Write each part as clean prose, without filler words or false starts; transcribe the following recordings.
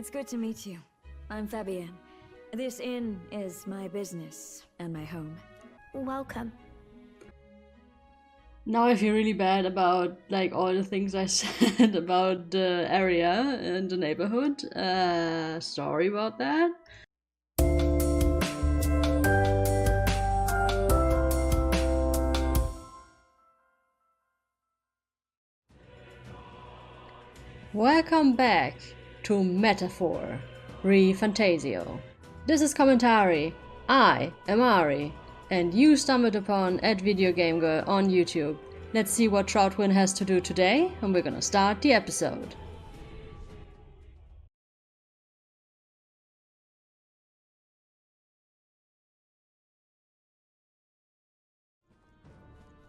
It's good to meet you. I'm Fabienne. This inn is my business and my home. Welcome. Now I feel really bad about like all the things I said about the area and the neighborhood. Sorry about that. Welcome back to Metaphor, ReFantazio. This is Commentary. I am Ari, and you stumbled upon @VideoGameGirl on YouTube. Let's see what Troutwin has to do today, and we're gonna start the episode.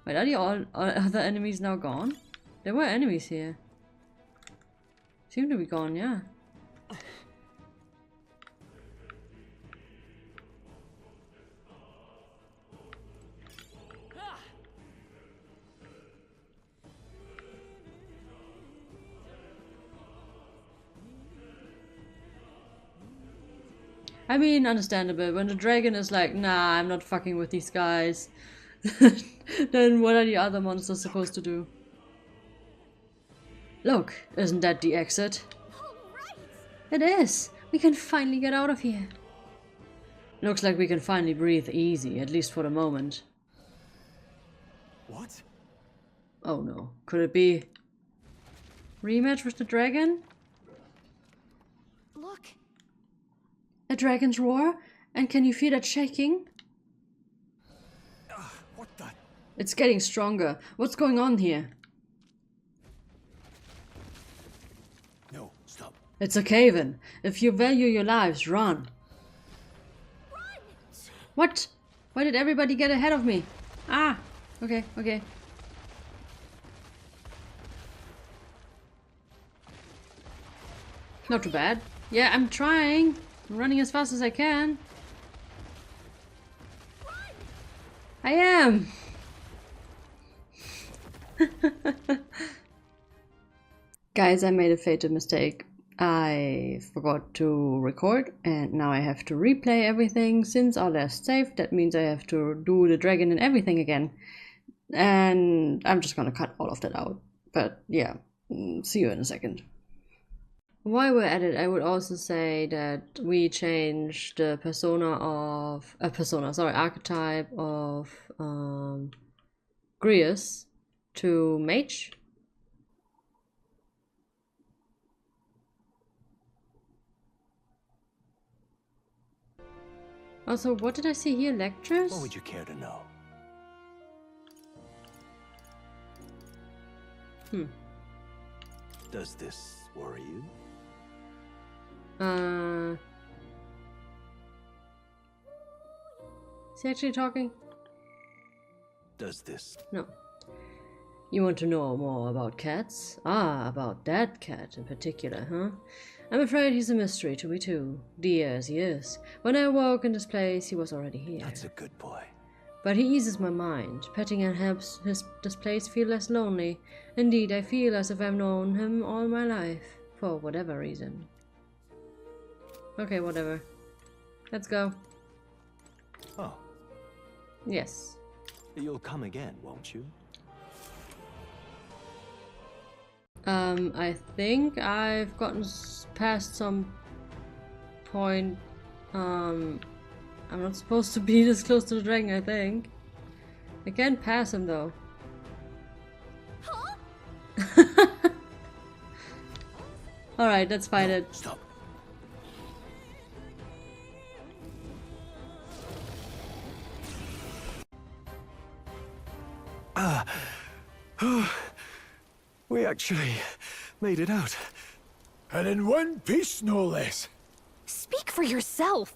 Wait, are the all other enemies now gone? There were enemies here. Seem to be gone, yeah. I mean, understandable. When the dragon is like, nah, I'm not fucking with these guys, then what are the other monsters supposed to do? Look, isn't that the exit? Right. It is! We can finally get out of here. Looks like we can finally breathe easy, at least for the moment. What? Oh no. Could it be rematch with the dragon? Look. A dragon's roar? And can you feel that shaking? What the? It's getting stronger. What's going on here? No, stop. It's a cave-in. If you value your lives, run. Run! What? Why did everybody get ahead of me? Ah! Okay, okay. Not too bad. Yeah, I'm trying. I'm running as fast as I can. Run! I am! Guys, I made a fatal mistake. I forgot to record and now I have to replay everything. Since our last save, that means I have to do the dragon and everything again. And I'm just gonna cut all of that out. But yeah, see you in a second. While we're at it, I would also say that we changed the archetype of Grius to mage. Also, what did I see here? Lectures? What would you care to know? Does this worry you? Is he actually talking? Does this? No. You want to know more about cats? Ah, about that cat in particular, huh? I'm afraid he's a mystery to me too, dear as he is. When I awoke in this place, he was already here. That's a good boy. But he eases my mind. Petting him helps this place feel less lonely. Indeed, I feel as if I've known him all my life, for whatever reason. Okay, whatever. Let's go. Oh, Yes. you'll come again, won't you? I think I've gotten past some point. I'm not supposed to be this close to the dragon, I think. I can't pass him though. Huh? Alright, let's fight No, it. Stop. We actually made it out. And in one piece, no less. Speak for yourself.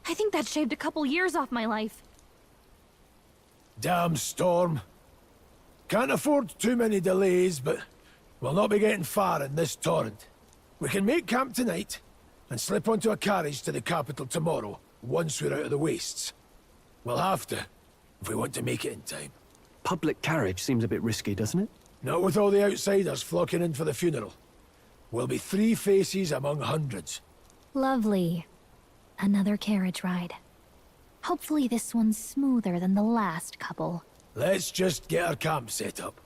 I think that shaved a couple years off my life. Damn storm. Can't afford too many delays, but we'll not be getting far in this torrent. We can make camp tonight and slip onto a carriage to the capital tomorrow, once we're out of the wastes. We'll have to, if we want to make it in time. Public carriage seems a bit risky, doesn't it? Not with all the outsiders flocking in for the funeral. We'll be 3 faces among hundreds. Lovely. Another carriage ride. Hopefully this one's smoother than the last couple. Let's just get our camp set up.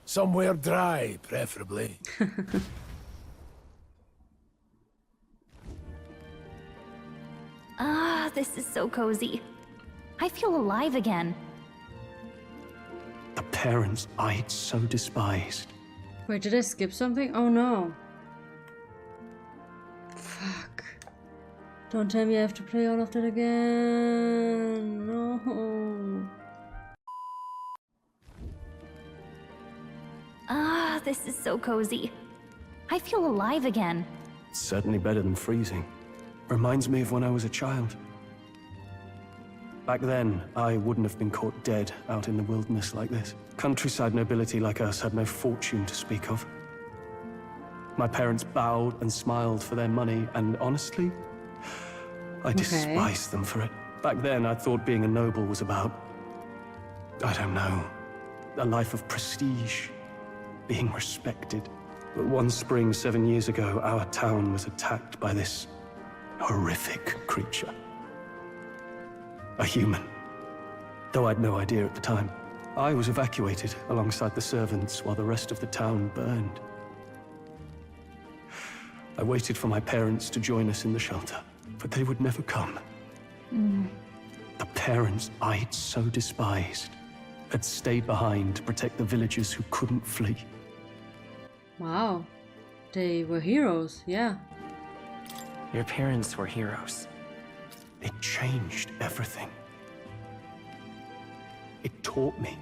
Somewhere dry, preferably. Ah, this is so cozy. I feel alive again. The parents I'd so despised. Wait, did I skip something? Oh no. Fuck. Don't tell me I have to play all of that again. No. Ah, this is so cozy. I feel alive again. Certainly better than freezing. Reminds me of when I was a child. Back then, I wouldn't have been caught dead out in the wilderness like this. Countryside nobility like us had no fortune to speak of. My parents bowed and smiled for their money, and honestly, I despised them for it. Back then, I thought being a noble was about, I don't know, a life of prestige, being respected. But one spring 7 years ago, our town was attacked by this horrific creature. A human. Though I'd no idea at the time. I was evacuated alongside the servants while the rest of the town burned. I waited for my parents to join us in the shelter, but they would never come. The parents I'd so despised had stayed behind to protect the villagers who couldn't flee. Wow. They were heroes, yeah. Your parents were heroes. It changed everything. It taught me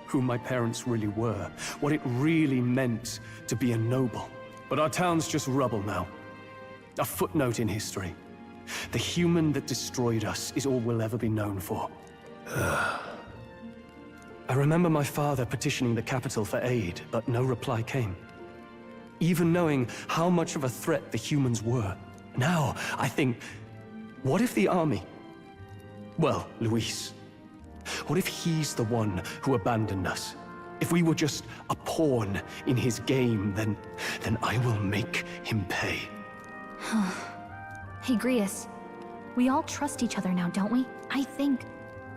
who my parents really were, what it really meant to be a noble. But our town's just rubble now. A footnote in history. The human that destroyed us is all we'll ever be known for. I remember my father petitioning the capital for aid, but no reply came. Even knowing how much of a threat the humans were. Now, I think, what if the army? Well, Luis. What if he's the one who abandoned us? If we were just a pawn in his game, then I will make him pay. Hey, Grius. We all trust each other now, don't we? I think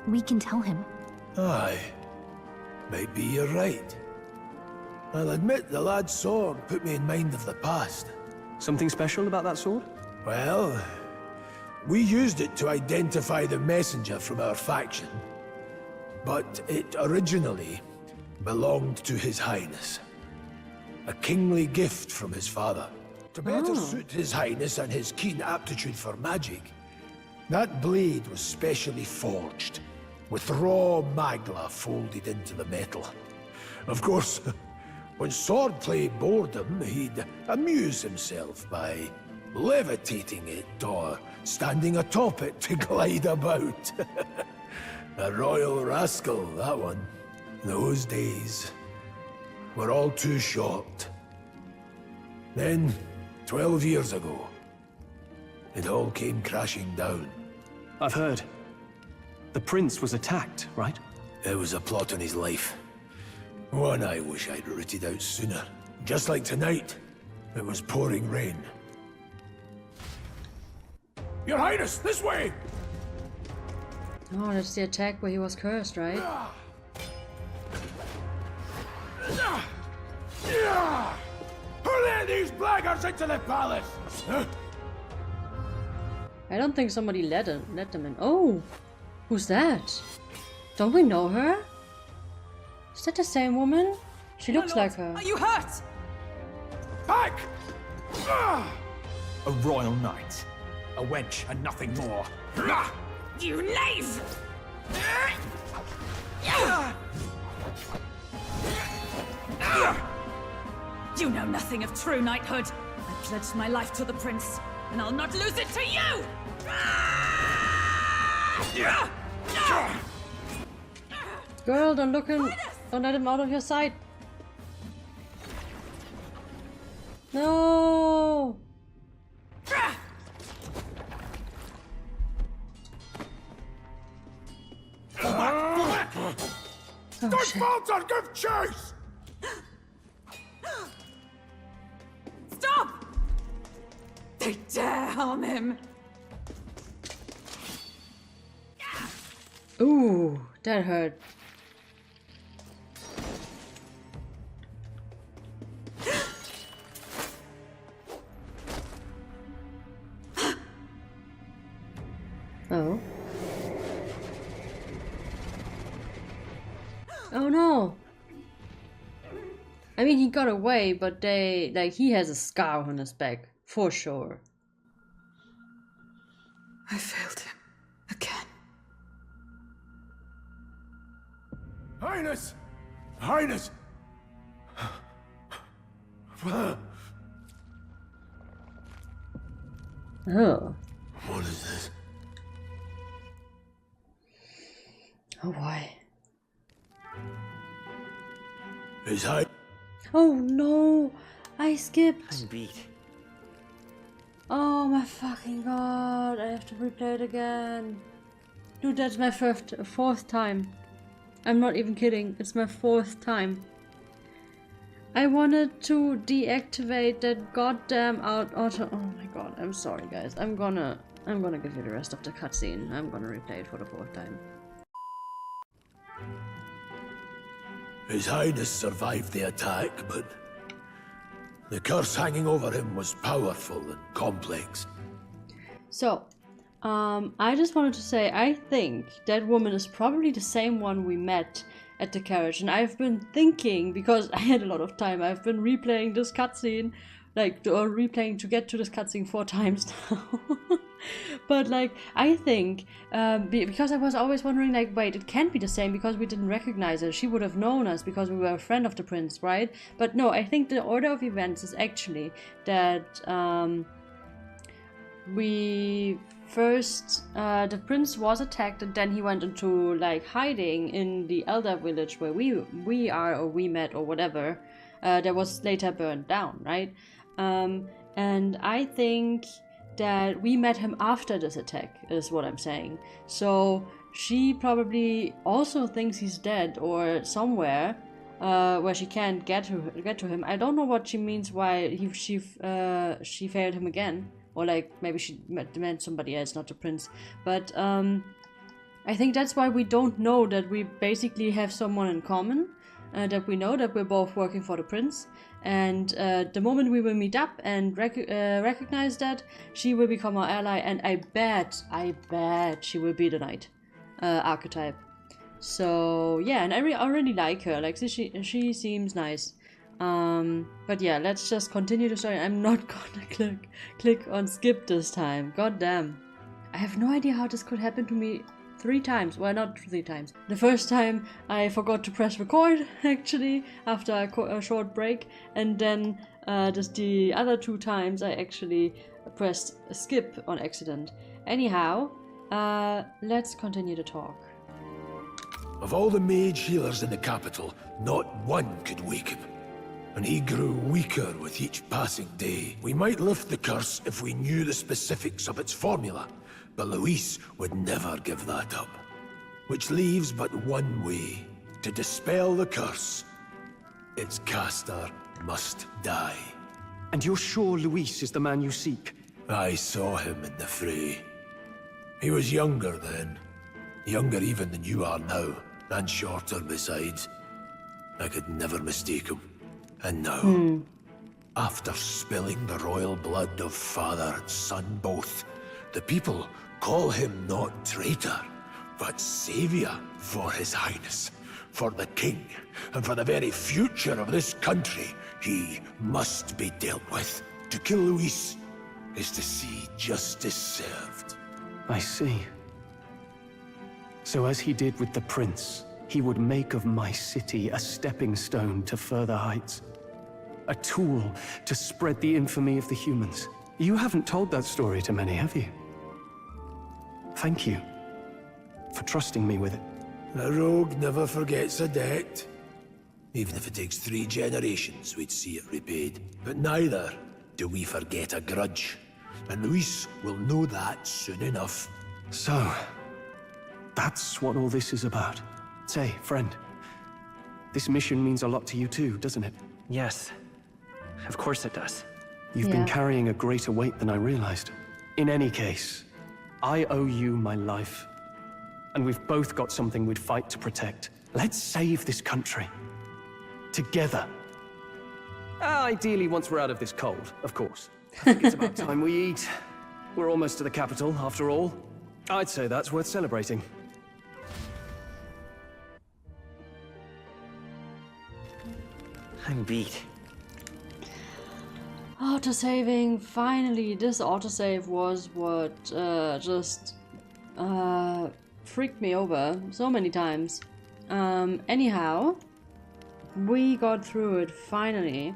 we can tell him. Aye. Maybe you're right. I'll admit the lad's sword put me in mind of the past. Something special about that sword? Well, we used it to identify the messenger from our faction. But it originally belonged to His Highness. A kingly gift from his father. To better suit His Highness and his keen aptitude for magic, that blade was specially forged, with raw magla folded into the metal. Of course, when swordplay bored him, he'd amuse himself by levitating it or standing atop it to glide about. A royal rascal, that one. Those days were all too short. Then, 12 years ago, it all came crashing down. I've heard. The prince was attacked, right? It was a plot on his life. One I wish I'd rooted out sooner. Just like tonight, it was pouring rain. Your Highness, this way! Oh, that's the attack where he was cursed, right? Who let these blackguards into the palace? Huh? I don't think somebody let them in. Oh! Who's that? Don't we know her? Is that the same woman? She looks like her. Are you hurt? Back! A royal knight. A wench and nothing more. You knave! You know nothing of true knighthood. I pledged my life to the prince, and I'll not lose it to you! Girl, don't look him. Don't let him out of your sight. No! Don't falter, give chase! Stop! They dare harm him? Ooh, that hurt. Oh. Oh no! I mean, he got away, but he has a scar on his back, for sure. I failed him. Again. Highness! Highness! Oh. What is this? Oh boy. His high... Oh no! I skipped! I'm beat. Oh my fucking god, I have to replay it again. Dude, that's my fourth time. I'm not even kidding, it's my fourth time. I wanted to deactivate that goddamn auto. Oh my god, I'm sorry guys. I'm gonna give you the rest of the cutscene. I'm gonna replay it for the fourth time. His Highness survived the attack, but the curse hanging over him was powerful and complex. So, I just wanted to say, I think that woman is probably the same one we met at the carriage, and I've been thinking, because I had a lot of time, I've been replaying this cutscene, or replaying to get to this cutscene 4 times now. But I think, because I was always wondering, wait, it can't be the same because we didn't recognize her. She would have known us because we were a friend of the prince, right? But no, I think the order of events is actually that we first, the prince was attacked, and then he went into hiding in the elder village where we are, or we met, or whatever. That was later burned down, right? And I think that we met him after this attack, is what I'm saying. So she probably also thinks he's dead or somewhere where she can't get to him. I don't know what she means why she failed him again, or maybe she meant somebody else, not the prince. But I think that's why we don't know that we basically have someone in common. That we know that we're both working for the prince, and the moment we will meet up and recognize that, she will become our ally, and I bet she will be the knight archetype. So yeah, and I already like her. She seems nice. But yeah, let's just continue the story. I'm not gonna click on skip this time. God damn, I have no idea how this could happen to me 3 times. Well, not 3 times. The first time I forgot to press record, actually, after a short break, and then just the other 2 times I actually pressed skip on accident. Anyhow, let's continue the talk. Of all the mage healers in the capital, not one could wake him. And he grew weaker with each passing day. We might lift the curse if we knew the specifics of its formula, but Luis would never give that up. Which leaves but one way. To dispel the curse, its caster must die. And you're sure Luis is the man you seek? I saw him in the fray. He was younger then. Younger even than you are now, and shorter besides. I could never mistake him. And now, after spilling the royal blood of father and son both, the people call him not traitor, but savior for his highness, for the king, and for the very future of this country. He must be dealt with. To kill Luis is to see justice served. I see. So as he did with the prince, he would make of my city a stepping stone to further heights. A tool to spread the infamy of the humans. You haven't told that story to many, have you? Thank you for trusting me with it. A rogue never forgets a debt. Even if it takes 3 generations, we'd see it repaid. But neither do we forget a grudge. And Luis will know that soon enough. So, that's what all this is about. Say, friend, this mission means a lot to you too, doesn't it? Yes. Of course it does. You've been carrying a greater weight than I realized. In any case, I owe you my life. And we've both got something we'd fight to protect. Let's save this country. Together. Ideally, once we're out of this cold, of course. I think it's about time we eat. We're almost to the capital, after all. I'd say that's worth celebrating. I'm beat. Autosaving, finally. This autosave was what just freaked me over so many times. Anyhow, we got through it finally.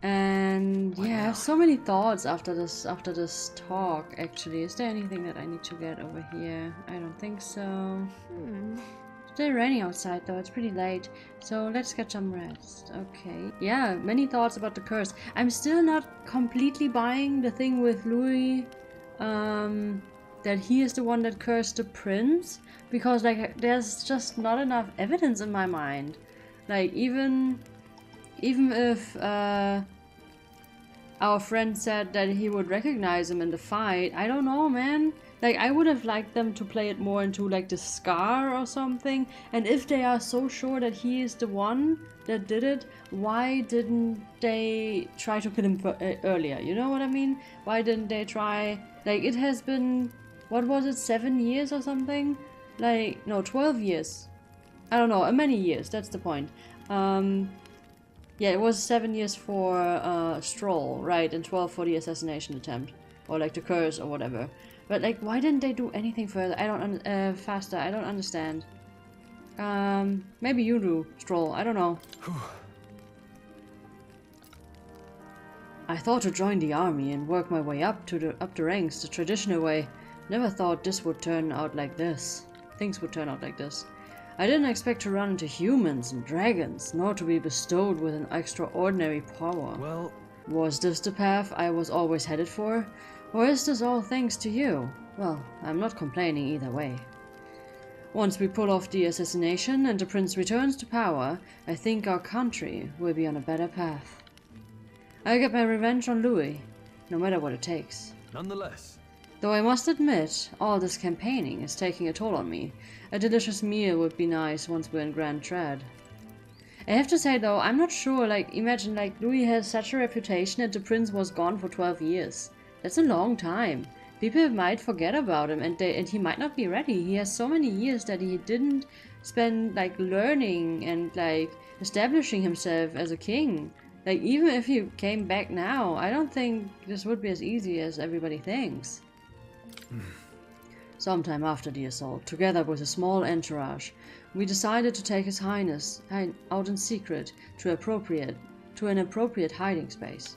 And yeah, I have so many thoughts after this talk. Actually, is there anything that I need to get over here? I don't think so. It's still raining outside though, it's pretty late, so let's get some rest. Okay, yeah, many thoughts about the curse. I'm still not completely buying the thing with Louis, that he is the one that cursed the prince, because like there's just not enough evidence in my mind. Like even if our friend said that he would recognize him in the fight, I don't know, man. Like, I would have liked them to play it more into like the scar or something. And if they are so sure that he is the one that did it, why didn't they try to kill him earlier? You know what I mean? Why didn't they try? Like, it has been, what was it, 7 years or something? Like, no, 12 years. I don't know, many years, that's the point. Yeah, it was 7 years for Stroll, right, and 12 for the assassination attempt, or like the curse or whatever. But like, why didn't they do anything further? I don't faster. I don't understand. Maybe you do, Stroll. I don't know. I thought to join the army and work my way up the ranks the traditional way. Never thought this would turn out like this. Things would turn out like this. I didn't expect to run into humans and dragons, nor to be bestowed with an extraordinary power. Well, was this the path I was always headed for? Or is this all thanks to you? Well, I'm not complaining either way. Once we pull off the assassination and the prince returns to power, I think our country will be on a better path. I'll get my revenge on Louis, no matter what it takes. nonetheless. Though I must admit, all this campaigning is taking a toll on me. A delicious meal would be nice once we're in Grand Trad. I have to say though, I'm not sure, like, imagine like Louis has such a reputation and the prince was gone for 12 years. That's a long time. People might forget about him and he might not be ready. He has so many years that he didn't spend like learning and like establishing himself as a king. Like, even if he came back now, I don't think this would be as easy as everybody thinks. Sometime after the assault, together with a small entourage, we decided to take His Highness out in secret to an appropriate hiding space.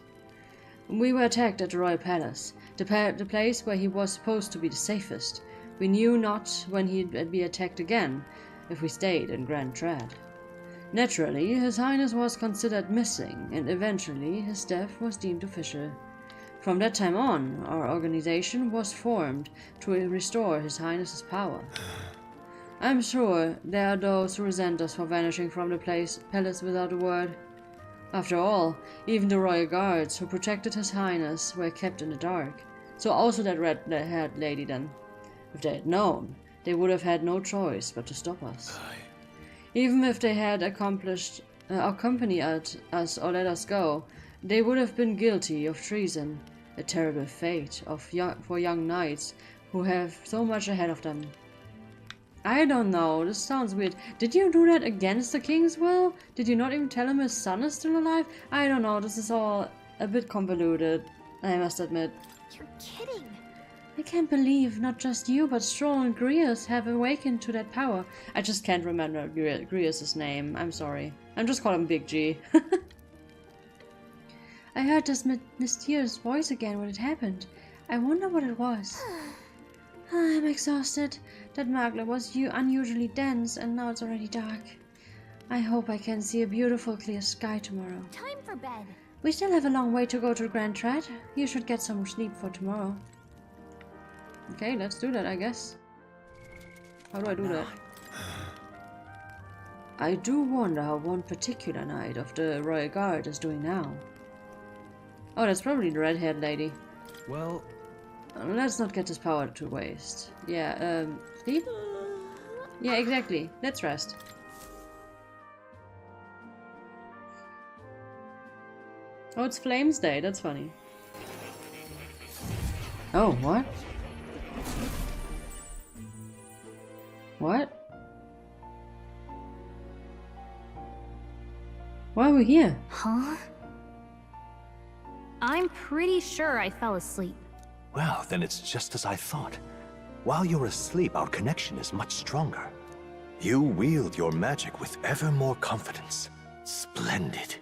We were attacked at the Royal Palace, the place where he was supposed to be the safest. We knew not when he'd be attacked again, if we stayed in Grand Trad. Naturally, His Highness was considered missing, and eventually his death was deemed official. From that time on, our organization was formed to restore His Highness's power. I'm sure there are those who resent us for vanishing from the palace without a word. After all, even the royal guards who protected His Highness were kept in the dark. So also that red-haired lady then. If they had known, they would have had no choice but to stop us. Even if they had accompanied us or let us go, they would have been guilty of treason, a terrible fate for young knights who have so much ahead of them. I don't know, this sounds weird. Did you do that against the king's will? Did you not even tell him his son is still alive? I don't know, this is all a bit convoluted, I must admit. You're kidding. I can't believe not just you, but Stroll and Grius have awakened to that power. I just can't remember Grius' name, I'm sorry. I'm just calling him Big G. I heard this mysterious voice again when it happened. I wonder what it was. I'm exhausted. That magla was unusually dense, and now it's already dark. I hope I can see a beautiful clear sky tomorrow. Time for bed. We still have a long way to go to Grand Trad. You should get some sleep for tomorrow. Okay, let's do that, I guess. How do I do that? I do wonder how one particular knight of the Royal Guard is doing now. Oh, that's probably the red-haired lady. Well, Let's not get this power to waste. Yeah, sleep? Yeah, exactly. Let's rest. Oh, it's Flames Day. That's funny. Oh, what? What? Why are we here? Huh? I'm pretty sure I fell asleep. Well, then it's just as I thought. While you're asleep, our connection is much stronger. You wield your magic with ever more confidence. Splendid.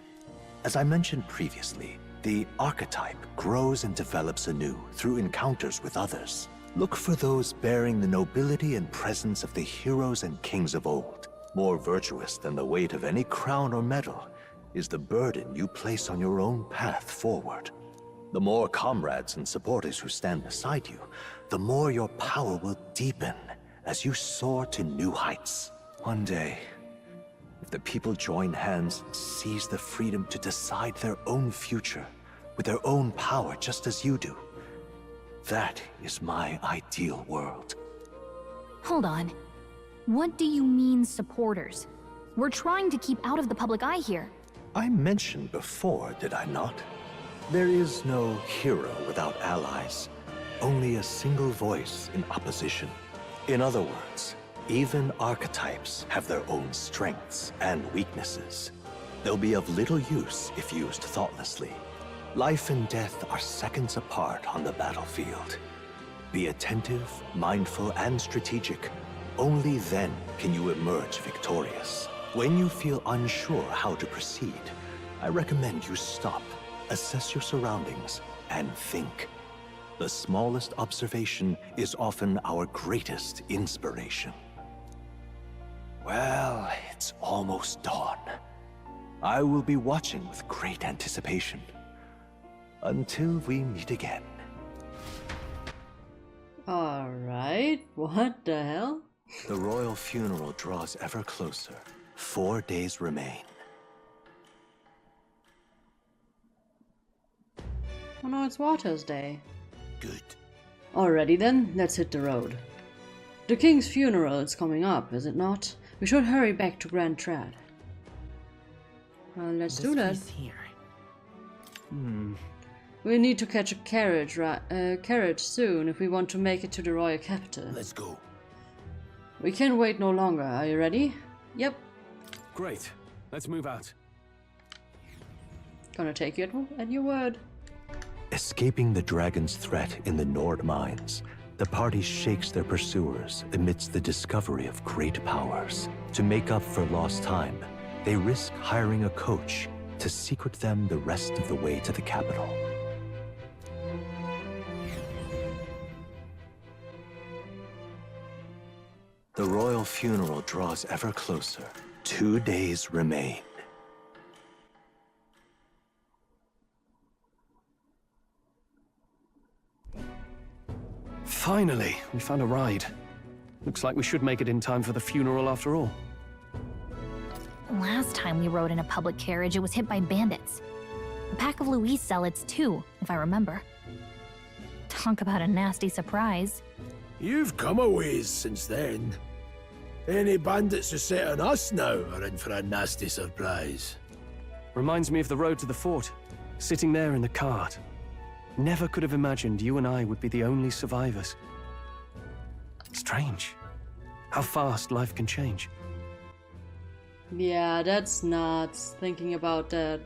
As I mentioned previously, the archetype grows and develops anew through encounters with others. Look for those bearing the nobility and presence of the heroes and kings of old. More virtuous than the weight of any crown or medal is the burden you place on your own path forward. The more comrades and supporters who stand beside you, the more your power will deepen as you soar to new heights. One day, if the people join hands and seize the freedom to decide their own future with their own power just as you do, that is my ideal world. Hold on. What do you mean, supporters? We're trying to keep out of the public eye here. I mentioned before, did I not? There is no hero without allies, only a single voice in opposition. In other words, even archetypes have their own strengths and weaknesses. They'll be of little use if used thoughtlessly. Life and death are seconds apart on the battlefield. Be attentive, mindful, and strategic. Only then can you emerge victorious. When you feel unsure how to proceed, I recommend you stop, assess your surroundings, and think. The smallest observation is often our greatest inspiration. Well, it's almost dawn. I will be watching with great anticipation. Until we meet again. Alright, what the hell? The royal funeral draws ever closer. 4 days remain. Oh no, it's Water's Day. Good. Alrighty then, let's hit the road. The king's funeral is coming up, is it not? We should hurry back to Grand Trad. Well, let's do that. Here. We need to catch a carriage soon if we want to make it to the royal capital. Let's go. We can't wait no longer. Are you ready? Yep. great. Let's move out. Gonna take you at your word. Escaping the dragon's threat in the Nord mines, the party shakes their pursuers amidst the discovery of great powers. To make up for lost time, they risk hiring a coach to secret them the rest of the way to the capital. The royal funeral draws ever closer. 2 days remain. Finally, we found a ride. Looks like we should make it in time for the funeral after all. Last time we rode in a public carriage, it was hit by bandits. A pack of Louis zealots, too, if I remember. Talk about a nasty surprise. You've come a ways since then. Any bandits who set on us now are in for a nasty surprise. Reminds me of the road to the fort, sitting there in the cart. Never could have imagined you and I would be the only survivors. Strange. How fast life can change. Yeah, that's nuts, thinking about that.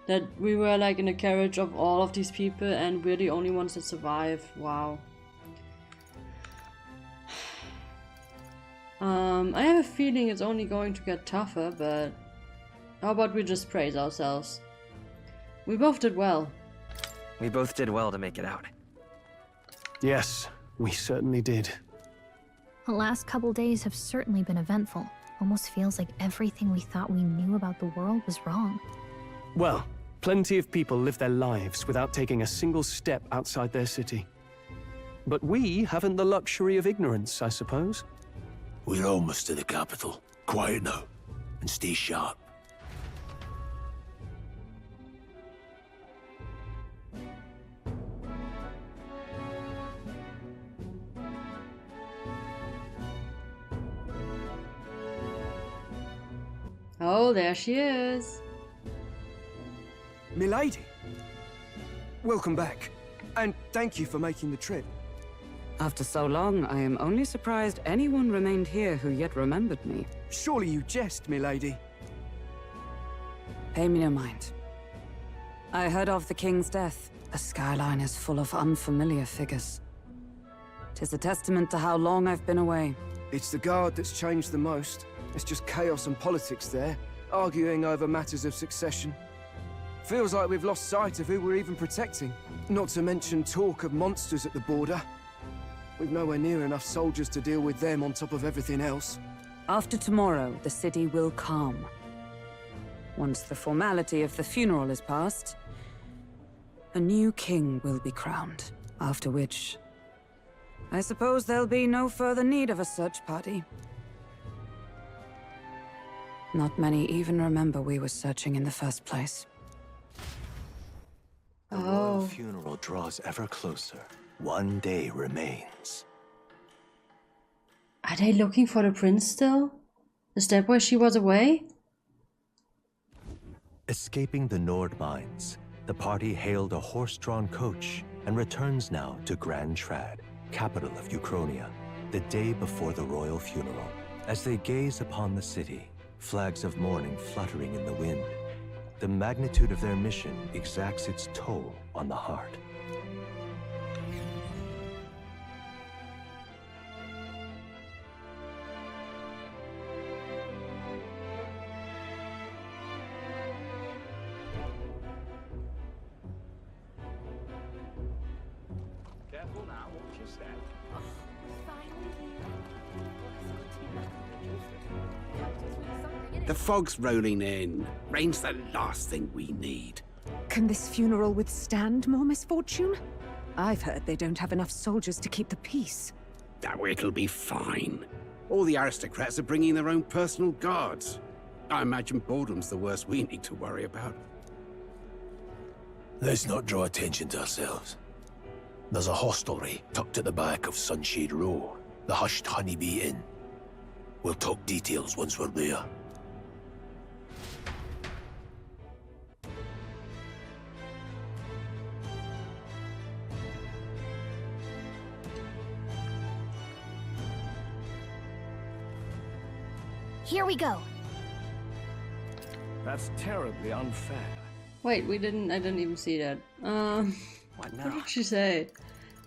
That we were like in a carriage of all of these people and we're the only ones that survive. Wow. I have a feeling it's only going to get tougher, but how about we just praise ourselves? We both did well. We both did well to make it out. Yes, we certainly did. The last couple days have certainly been eventful. Almost feels like everything we thought we knew about the world was wrong. Well, plenty of people live their lives without taking a single step outside their city. But we haven't the luxury of ignorance, I suppose. We're almost to the capital. Quiet now, and stay sharp. Oh, there she is. Milady! Welcome back, and thank you for making the trip. After so long, I am only surprised anyone remained here who yet remembered me. Surely you jest, milady. Pay me no mind. I heard of the king's death. The skyline is full of unfamiliar figures. 'Tis a testament to how long I've been away. It's the guard that's changed the most. It's just chaos and politics there, arguing over matters of succession. Feels like we've lost sight of who we're even protecting. Not to mention talk of monsters at the border. We've nowhere near enough soldiers to deal with them on top of everything else. After tomorrow, the city will calm. Once the formality of the funeral is past, a new king will be crowned. After which, I suppose there'll be no further need of a search party. Not many even remember we were searching in the first place. The royal funeral draws ever closer. One day remains. Are they looking for the prince still? Is that why she was away? Escaping the Nord mines, the party hailed a horse-drawn coach and returns now to Grand Trad, capital of Uchronia, the day before the royal funeral. As they gaze upon the city, flags of mourning fluttering in the wind, the magnitude of their mission exacts its toll on the heart. The fog's rolling in. Rain's the last thing we need. Can this funeral withstand more misfortune? I've heard they don't have enough soldiers to keep the peace. Oh, it'll be fine. All the aristocrats are bringing their own personal guards. I imagine boredom's the worst we need to worry about. Let's not draw attention to ourselves. There's a hostelry tucked at the back of Sunshade Row, the Hushed Honeybee Inn. We'll talk details once we're there. Here we go. That's terribly unfair. Wait, I didn't even see that. What What now? did she say?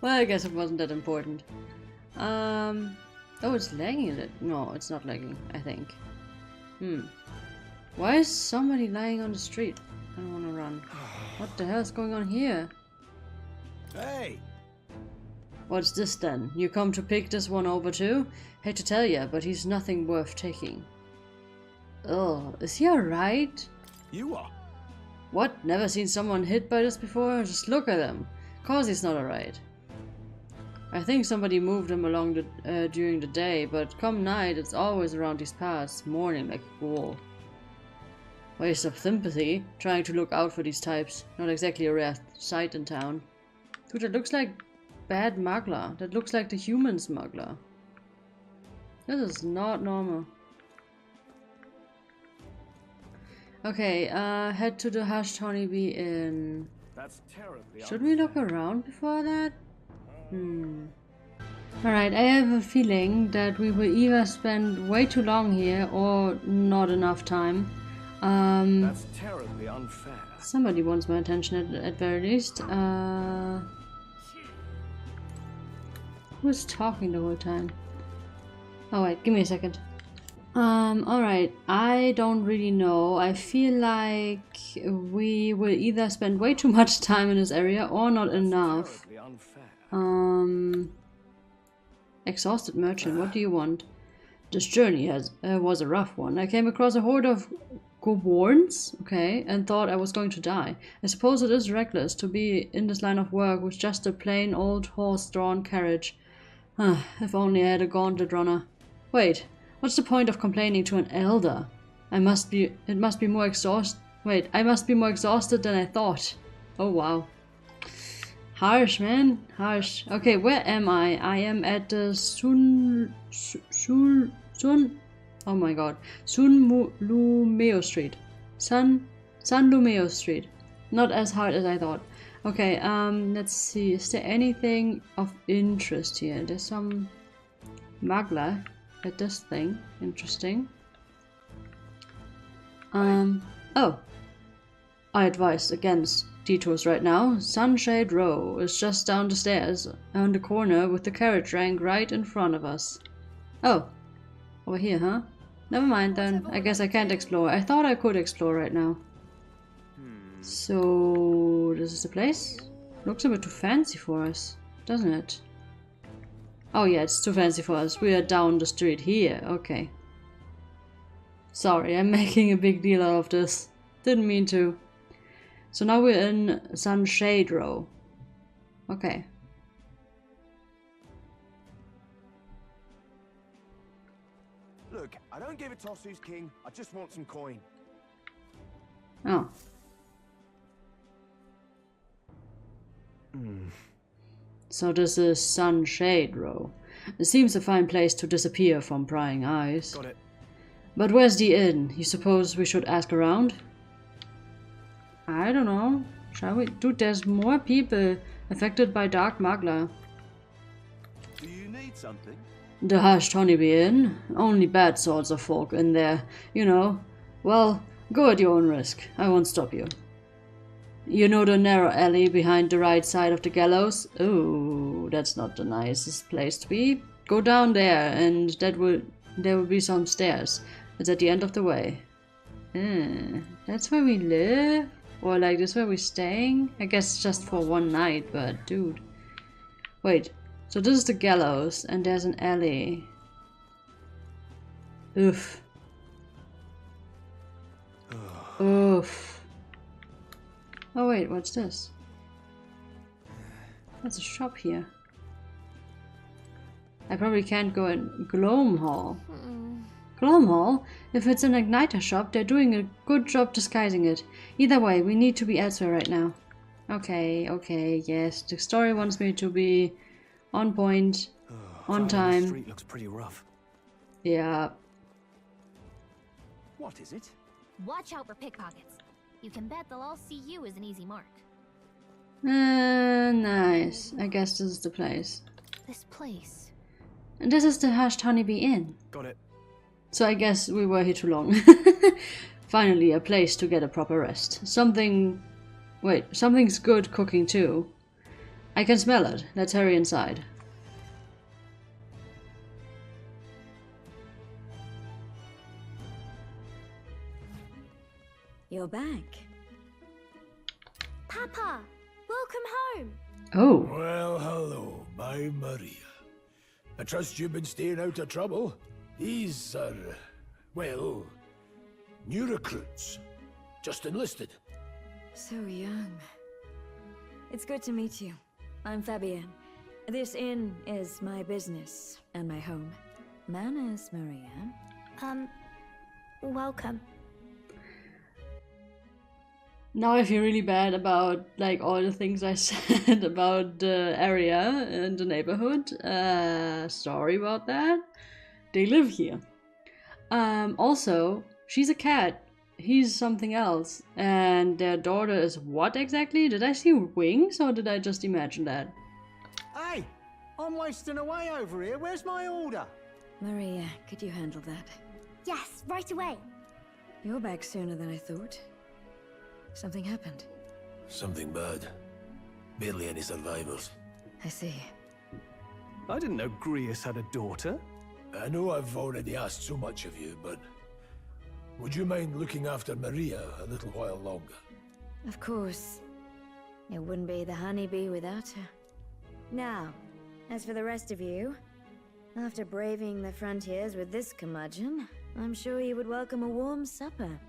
Well, I guess it wasn't that important. Oh, it's lagging, is it? No, it's not lagging, I think. Why is somebody lying on the street? I don't want to run. What the hell is going on here? Hey! What's this then? You come to pick this one over too? Hate to tell ya, but he's nothing worth taking. Ugh, is he alright? You are? What? Never seen someone hit by this before? Just look at him. Cause he's not alright. I think somebody moved him along the during the day, but come night it's always around these paths, mourning like a ghoul. Waste of sympathy, trying to look out for these types. Not exactly a rare sight in town. Dude, that looks like bad smuggler. That looks like the human smuggler. This is not normal. Okay, head to the Hushed Honeybee Inn. That's terribly Should we look around before that? Alright, I have a feeling that we will either spend way too long here or not enough time. That's terribly unfair. Somebody wants my attention at very least. Who's talking the whole time? Oh wait, give me a second. Alright, I don't really know. I feel like we will either spend way too much time in this area or not enough. Exhausted merchant, what do you want? This journey was a rough one. I came across a horde of goblins, okay, and thought I was going to die. I suppose it is reckless to be in this line of work with just a plain old horse-drawn carriage. If only I had a gauntlet runner. Wait. What's the point of complaining to an elder? It must be more exhausted. Wait, I must be more exhausted than I thought. Oh wow. Harsh, man. Harsh. Okay, where am I? I am at the Oh my god. Lumeo Street. San Lumeo Street. Not as hard as I thought. Okay, let's see. Is there anything of interest here? There's some magla at this thing. Interesting. Oh. I advise against detours right now. Sunshade Row is just down the stairs, on the corner with the carriage rank right in front of us. Oh. Over here, huh? Never mind then. I guess I can't explore. I thought I could explore right now. So, this is the place? Looks a bit too fancy for us, doesn't it? Oh yeah, it's too fancy for us. We are down the street here. Okay. Sorry, I'm making a big deal out of this. Didn't mean to. So now we're in Sunshade Row. Okay. Look, I don't give a toss who's king. I just want some coin. Oh. So this is Sunshade Row. It seems a fine place to disappear from prying eyes. Got it. But where's the inn? You suppose we should ask around? I don't know. Shall we? Dude, there's more people affected by Dark Magla. Do you need something? The Hushed Honeybee Inn. Only bad sorts of folk in there, you know. Well, go at your own risk. I won't stop you. You know the narrow alley behind the right side of the gallows? Ooh, that's not the nicest place to be. Go down there and there will be some stairs. It's at the end of the way. That's where we live? Or like this where we're staying? I guess just for one night, but dude. Wait, so this is the gallows and there's an alley. Oof. Oof. Oh wait, what's this? That's a shop here. I probably can't go in Gloam Hall. Gloam Hall? If it's an igniter shop, they're doing a good job disguising it. Either way, we need to be elsewhere right now. Okay, yes. The story wants me to be on point, on time. The street looks pretty rough. Yeah. What is it? Watch out for pickpockets. You can bet they'll all see you as an easy mark. Nice. I guess this is the place. This place. And this is the Hushed Honeybee Inn. Got it. So I guess we were here too long. Finally, a place to get a proper rest. Something's good cooking too. I can smell it. Let's hurry inside. You're back. Papa, welcome home. Oh. Well, hello, my Maria. I trust you've been staying out of trouble. These are, well, new recruits. Just enlisted. So young. It's good to meet you. I'm Fabienne. This inn is my business and my home. Man is Maria. Welcome. Now I feel really bad about like all the things I said about the area and the neighborhood. Sorry about that. They live here. Also, she's a cat. He's something else. And their daughter is what exactly? Did I see wings or did I just imagine that? Hey, I'm wasting away over here. Where's my order? Maria, could you handle that? Yes, right away. You're back sooner than I thought. Something happened. Something bad. Barely any survivors. I see. I didn't know Grius had a daughter. I know I've already asked so much of you, but would you mind looking after Maria a little while longer? Of course. It wouldn't be the honeybee without her. Now, as for the rest of you, after braving the frontiers with this curmudgeon, I'm sure you would welcome a warm supper.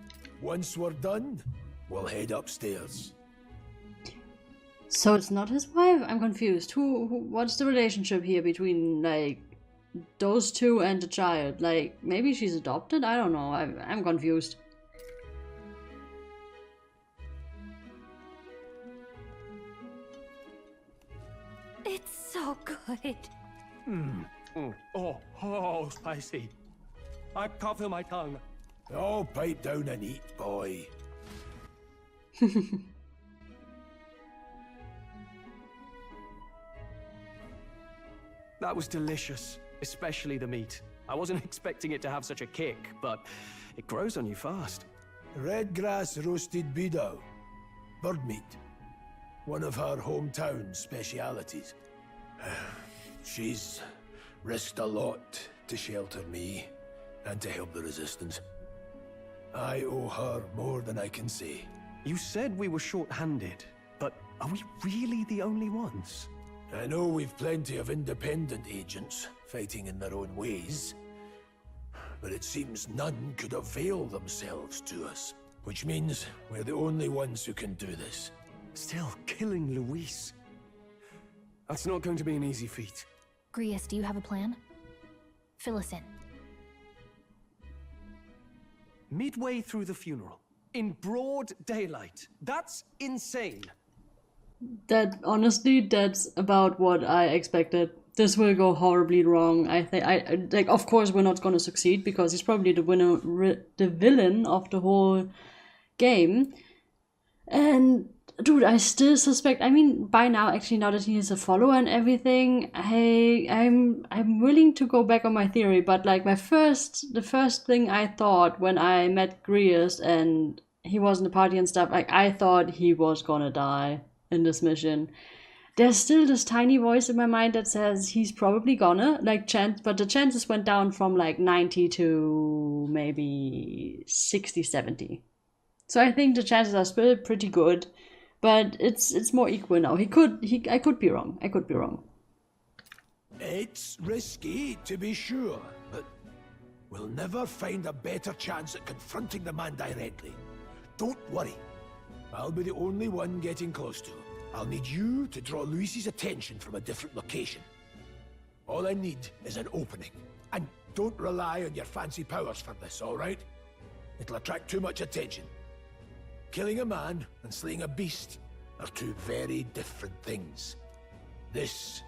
Once we're done, we'll head upstairs. So it's not his wife? I'm confused. What's the relationship here between, like, those two and the child? Like, maybe she's adopted? I don't know. I'm confused. It's so good. Oh, spicy. I can't feel my tongue. Oh, pipe down and eat, boy. That was delicious, especially the meat. I wasn't expecting it to have such a kick, but it grows on you fast. Red grass roasted beedow. Bird meat. One of her hometown specialities. She's risked a lot to shelter me and to help the resistance. I owe her more than I can say. You said we were short-handed, but are we really the only ones? I know we've plenty of independent agents fighting in their own ways, but it seems none could avail themselves to us, which means we're the only ones who can do this. Still, killing Luis. That's not going to be an easy feat. Grius, do you have a plan? Fill us in. Midway through the funeral, in broad daylight. That's insane. That, honestly, that's about what I expected. This will go horribly wrong. I think, like, of course we're not gonna succeed because he's probably the villain of the whole game. And dude, I still suspect. I mean, by now, actually, now that he is a follower and everything, I'm willing to go back on my theory. But like the first thing I thought when I met Grius and he was in the party and stuff, like I thought he was gonna die in this mission. There's still this tiny voice in my mind that says he's probably gonna, like, but the chances went down from like 90 to maybe 60, 70. So I think the chances are still pretty good, but it's more equal now. I could be wrong. I could be wrong. It's risky, to be sure, but we'll never find a better chance at confronting the man directly. Don't worry. I'll be the only one getting close to him. I'll need you to draw Luis's attention from a different location. All I need is an opening. And don't rely on your fancy powers for this, all right? It'll attract too much attention. Killing a man and slaying a beast are two very different things. This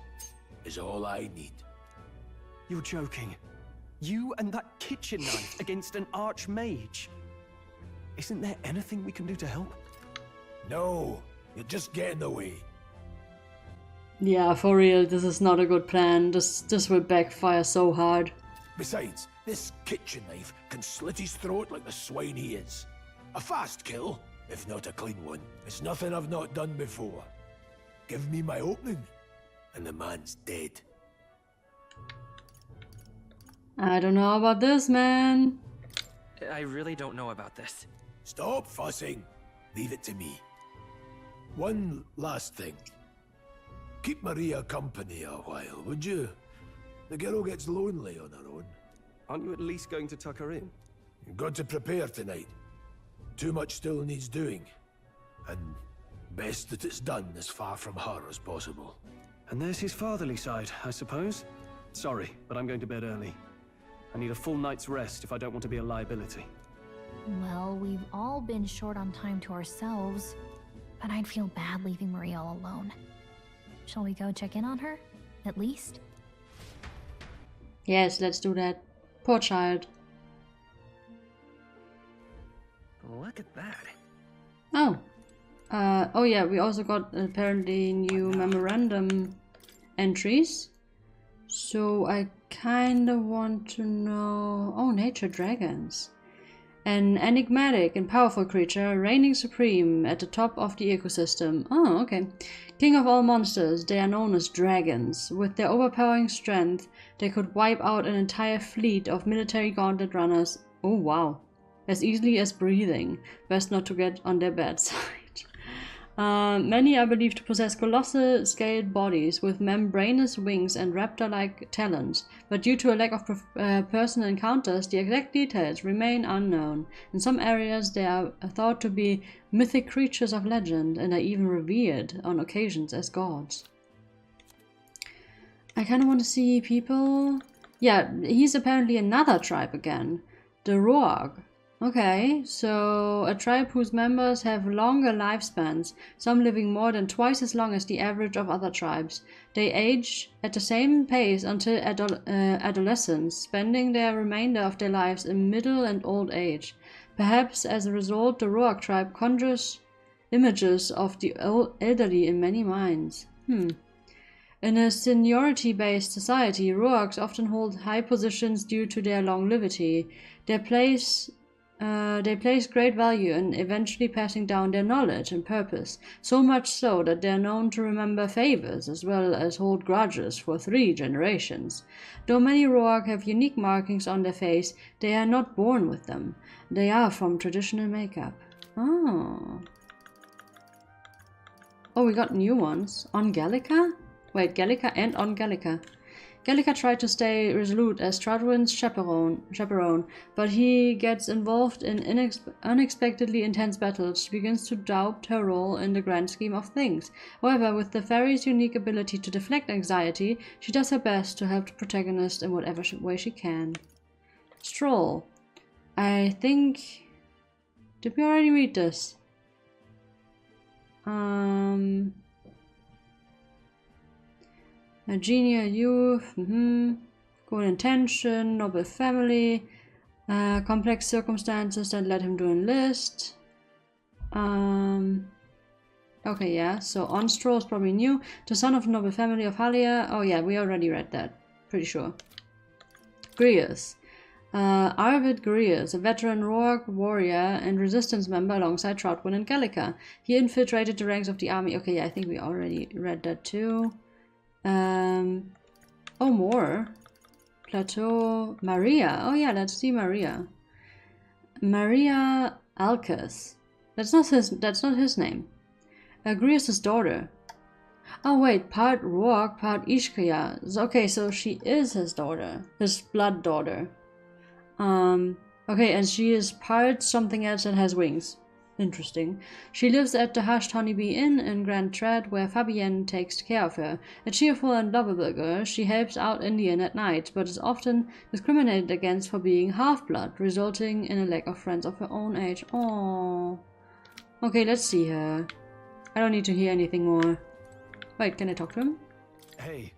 is all I need. You're joking. You and that kitchen knife against an archmage. Isn't there anything we can do to help? No, you'll just get in the way. Yeah, for real, this is not a good plan. This will backfire so hard. Besides, this kitchen knife can slit his throat like the swine he is. A fast kill, if not a clean one. It's nothing I've not done before. Give me my opening, and the man's dead. I don't know about this, man. I really don't know about this. Stop fussing. Leave it to me. One last thing. Keep Maria company a while, would you? The girl gets lonely on her own. Aren't you at least going to tuck her in? You've got to prepare tonight. Too much still needs doing. And best that it's done as far from her as possible. And there's his fatherly side, I suppose. Sorry, but I'm going to bed early. I need a full night's rest if I don't want to be a liability. Well, we've all been short on time to ourselves, but I'd feel bad leaving Maria all alone. Shall we go check in on her, at least? Yes, let's do that. Poor child. Look at that. Oh. Oh yeah, we also got apparently new memorandum entries. So I kinda want to know... Oh, nature dragons. An enigmatic and powerful creature reigning supreme at the top of the ecosystem. Oh, okay. King of all monsters, they are known as dragons. With their overpowering strength, they could wipe out an entire fleet of military gauntlet runners. Oh, wow. As easily as breathing. Best not to get on their bad side. Many are believed to possess colossal scaled bodies with membranous wings and raptor-like talons, but due to a lack of personal encounters, the exact details remain unknown. In some areas they are thought to be mythic creatures of legend and are even revered on occasions as gods. I kind of want to see people... Yeah, he's apparently another tribe again. The Roag. Okay, so a tribe whose members have longer lifespans, some living more than twice as long as the average of other tribes. They age at the same pace until adolescence, spending their remainder of their lives in middle and old age. Perhaps as a result, the Roark tribe conjures images of the elderly in many minds. In a seniority-based society, Roarks often hold high positions due to their longevity. They place great value in eventually passing down their knowledge and purpose, so much so that they are known to remember favors as well as hold grudges for 3 generations. Though many Roark have unique markings on their face, they are not born with them. They are from traditional makeup. Oh, we got new ones. On Gallica? Wait, Gallica and on Gallica. Gallica tried to stay resolute as Stradwin's chaperone, but he gets involved in unexpectedly intense battles. She begins to doubt her role in the grand scheme of things. However, with the fairy's unique ability to deflect anxiety, she does her best to help the protagonist in whatever way she can. Stroll. I think... Did we already read this? A genial youth, good intention, noble family, complex circumstances that led him to enlist. Okay, yeah, so Onstro is probably new. The son of a noble family of Halia. Oh yeah, we already read that, pretty sure. Grius. Arvid Grius, a veteran Roark warrior and resistance member alongside Troutwin and Gallica. He infiltrated the ranks of the army. Okay, yeah, I think we already read that too. Oh, more. Plateau. Maria. Oh yeah, let's see Maria. Maria Alcas. That's not his name. Grius' daughter. Oh wait, part Roark, part Ishkaya. Okay, so she is his daughter. His blood daughter. Okay, and she is part something else that has wings. Interesting. She lives at the Hushed Honeybee Inn in Grand Tread, where Fabienne takes care of her. A cheerful and lovable girl, she helps out in the inn at night, but is often discriminated against for being half-blood, resulting in a lack of friends of her own age. Aww. Okay, let's see her. I don't need to hear anything more. Wait, can I talk to him? Hey.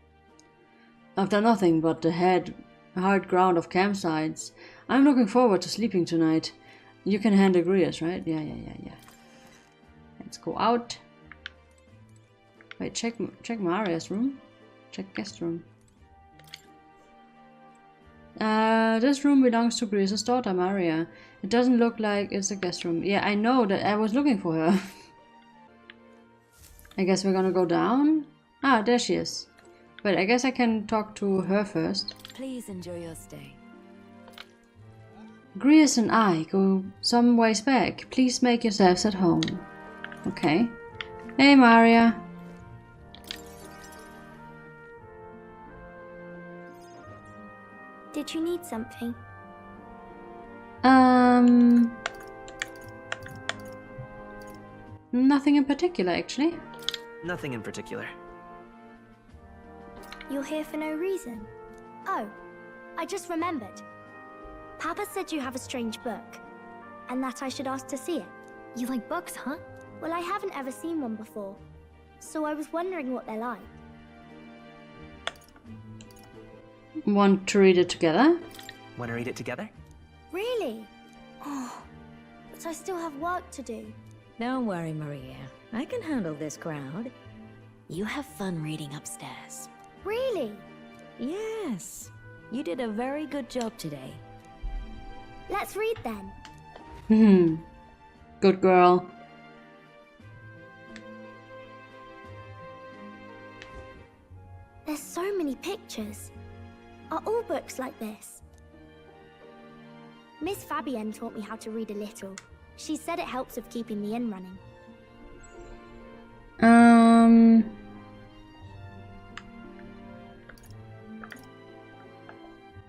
I've done nothing but the hard ground of campsites. I'm looking forward to sleeping tonight. You can handle Grius, right? Yeah. Let's go out. Wait, check Maria's room. Check guest room. This room belongs to Grius' daughter, Maria. It doesn't look like it's a guest room. Yeah, I know that I was looking for her. I guess we're gonna go down. Ah, there she is. Wait, I guess I can talk to her first. Please enjoy your stay. Grius and I go some ways back. Please make yourselves at home. Okay. Hey, Maria. Did you need something? Nothing in particular, actually. Nothing in particular. You're here for no reason. Oh, I just remembered. Papa said you have a strange book, and that I should ask to see it. You like books, huh? Well, I haven't ever seen one before, so I was wondering what they're like. Want to read it together? Want to read it together? Really? Oh, but I still have work to do. Don't worry, Maria. I can handle this crowd. You have fun reading upstairs. Really? Yes. You did a very good job today. Let's read then. Good girl. There's so many pictures. Are all books like this? Miss Fabienne taught me how to read a little. She said it helps with keeping the inn running.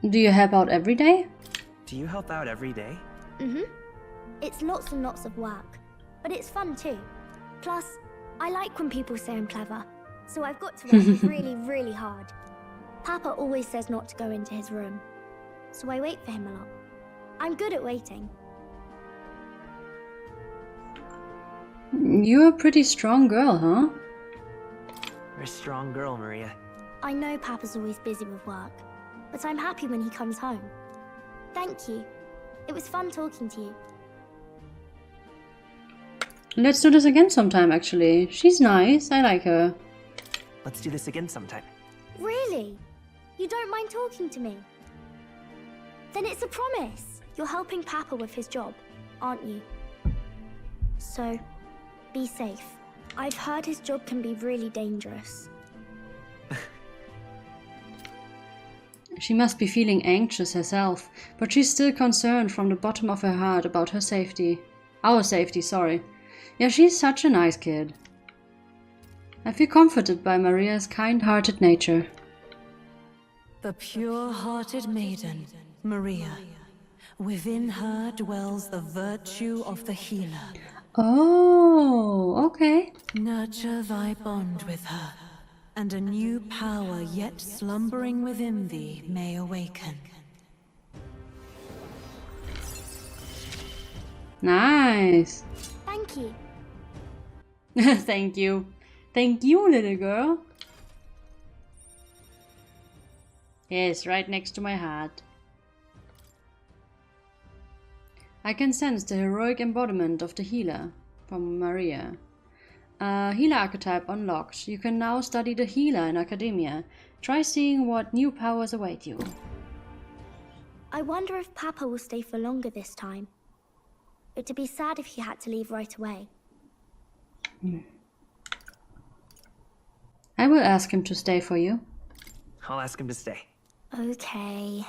Do you help out every day? Do you help out every day? It's lots and lots of work, but it's fun too. Plus, I like when people say I'm clever, so I've got to work really, really hard. Papa always says not to go into his room, so I wait for him a lot. I'm good at waiting. You're a pretty strong girl, huh? You're a strong girl, Maria. I know Papa's always busy with work, but I'm happy when he comes home. Thank you. It was fun talking to you. Let's do this again sometime, actually. She's nice. I like her. Let's do this again sometime. Really? You don't mind talking to me? Then it's a promise. You're helping Papa with his job, aren't you? So, be safe. I've heard his job can be really dangerous. She must be feeling anxious herself, but she's still concerned from the bottom of her heart about her safety. Our safety, sorry. Yeah, she's such a nice kid. I feel comforted by Maria's kind-hearted nature. The pure-hearted maiden, Maria. Within her dwells the virtue of the healer. Oh, okay. Nurture thy bond with her, and a new power yet slumbering within thee may awaken. Nice. Thank you. Thank you. Thank you, little girl. Yes, right next to my heart. I can sense the heroic embodiment of the healer from Maria. Healer archetype unlocked. You can now study the healer in academia. Try seeing what new powers await you. I wonder if Papa will stay for longer this time. It'd be sad if he had to leave right away. I will ask him to stay for you. I'll ask him to stay. Okay.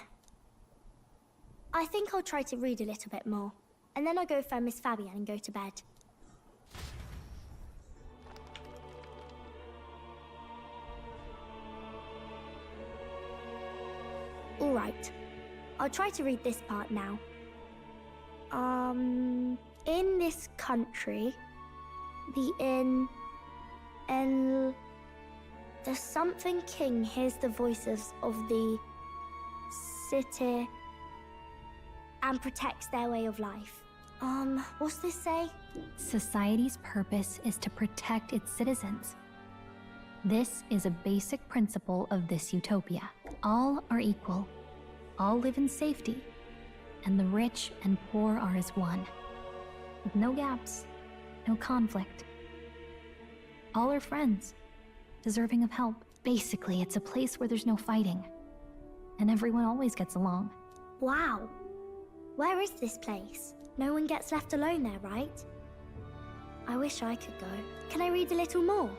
I think I'll try to read a little bit more, and then I'll go find Miss Fabian and go to bed. Alright. I'll try to read this part now. In this country, the something king hears the voices of the city and protects their way of life. What's this say? Society's purpose is to protect its citizens. This is a basic principle of this utopia. All are equal, all live in safety, and the rich and poor are as one, with no gaps, no conflict. All are friends, deserving of help. Basically, it's a place where there's no fighting, and everyone always gets along. Wow. Where is this place? No one gets left alone there, right? I wish I could go. Can I read a little more?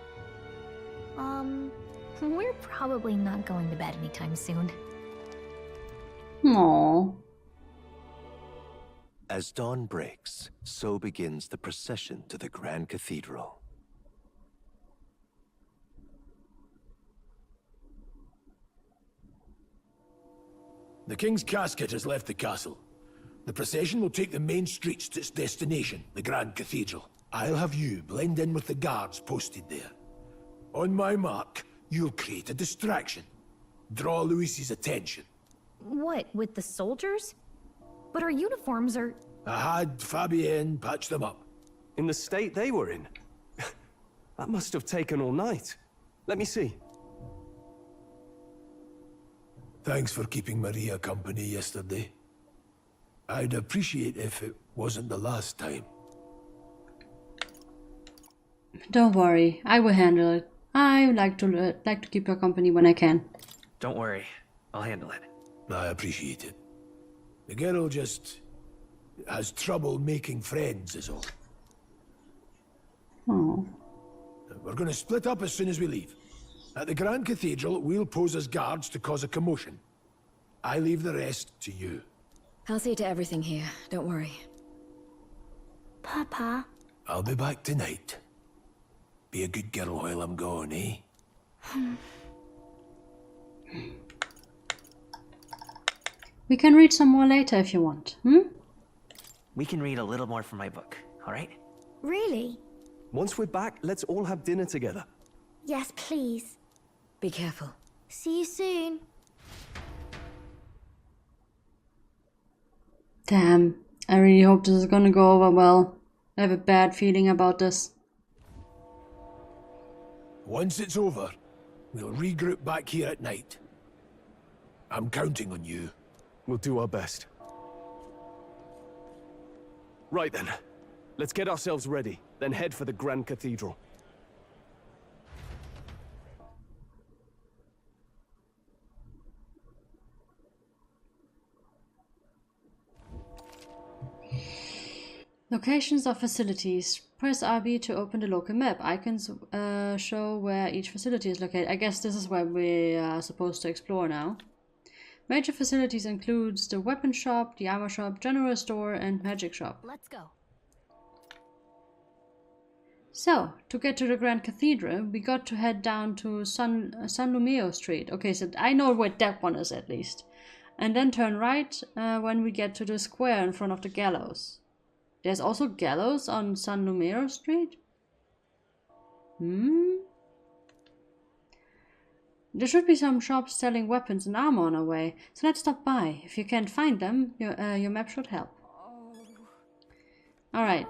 We're probably not going to bed anytime soon. Aww. As dawn breaks, so begins the procession to the Grand Cathedral. The King's casket has left the castle. The procession will take the main streets to its destination, the Grand Cathedral. I'll have you blend in with the guards posted there. On my mark, you'll create a distraction. Draw Luis's attention. What, with the soldiers? But our uniforms are... I had Fabienne patch them up. In the state they were in? That must have taken all night. Let me see. Thanks for keeping Maria company yesterday. I'd appreciate if it wasn't the last time. Don't worry, I will handle it. I like to keep her company when I can. Don't worry, I'll handle it. I appreciate it. The girl just has trouble making friends, is all. Oh. We're going to split up as soon as we leave. At the Grand Cathedral, we'll pose as guards to cause a commotion. I leave the rest to you. I'll see to everything here, don't worry. Papa? I'll be back tonight. Be a good girl while I'm gone, eh? We can read some more later if you want, We can read a little more from my book, alright? Really? Once we're back, let's all have dinner together. Yes, please. Be careful. See you soon. Damn, I really hope this is gonna go over well. I have a bad feeling about this. Once it's over, we'll regroup back here at night. I'm counting on you. We'll do our best. Right then. Let's get ourselves ready, then head for the Grand Cathedral. Locations of facilities. Press RB to open the local map. Icons show where each facility is located. I guess this is where we are supposed to explore now. Major facilities includes the weapon shop, the armor shop, general store, and magic shop. Let's go. So, to get to the Grand Cathedral, we got to head down to San Lumeo Street. Okay, so I know where that one is at least. And then turn right when we get to the square in front of the gallows. There's also gallows on San Lumeo Street? There should be some shops selling weapons and armor on our way, so let's stop by. If you can't find them, your map should help. Alright.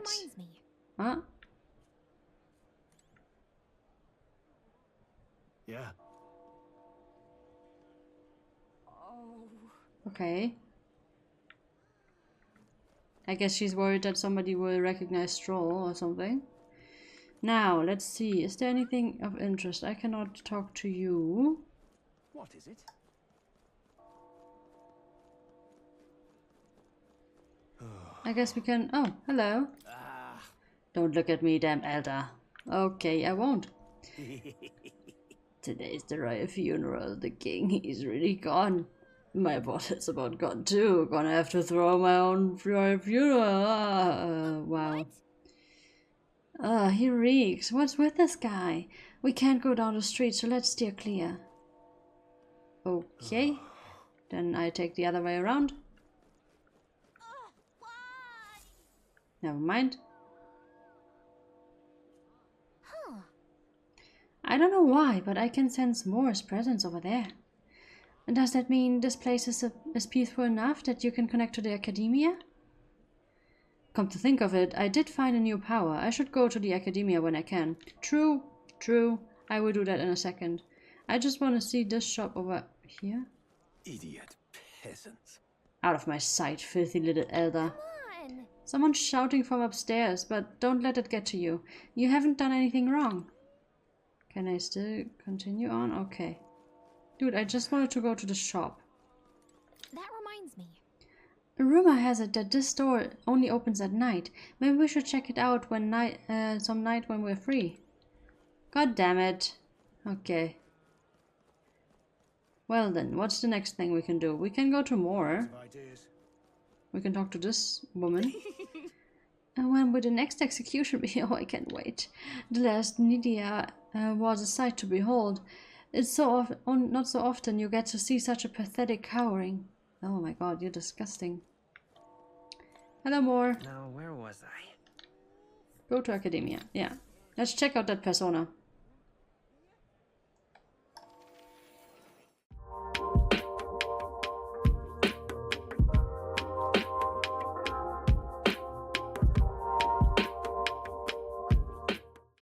Huh? Yeah. Okay. I guess she's worried that somebody will recognize Stroll or something. Now, let's see. Is there anything of interest? I cannot talk to you. What is it? I guess we can... Oh, hello. Don't look at me, damn elder. Okay, I won't. Today's the royal funeral. The king, he's really gone. My boss is about gone too. Gonna have to throw my own royal funeral. Wow. He reeks. What's with this guy? We can't go down the street, so let's steer clear. Okay. Then I take the other way around. Never mind. I don't know why, but I can sense Moore's presence over there. And does that mean this place is peaceful enough that you can connect to the Academia? Come to think of it, I did find a new power. I should go to the Academia when I can. True, true. I will do that in a second. I just want to see this shop over here. Idiot peasants. Out of my sight, filthy little elder. Someone's shouting from upstairs, but don't let it get to you. You haven't done anything wrong. Can I still continue on? Okay. Dude, I just wanted to go to the shop. That reminds me. A rumor has it that this store only opens at night. Maybe we should check it out when some night when we're free. God damn it. Okay. Well then, what's the next thing we can do? We can go to Moore. We can talk to this woman. And when will the next execution be? Oh, I can't wait. The last Nydia was a sight to behold. It's not so often you get to see such a pathetic cowering. Oh my god, you're disgusting. Hello, Moore. Now, where was I? Go to Academia. Yeah. Let's check out that persona.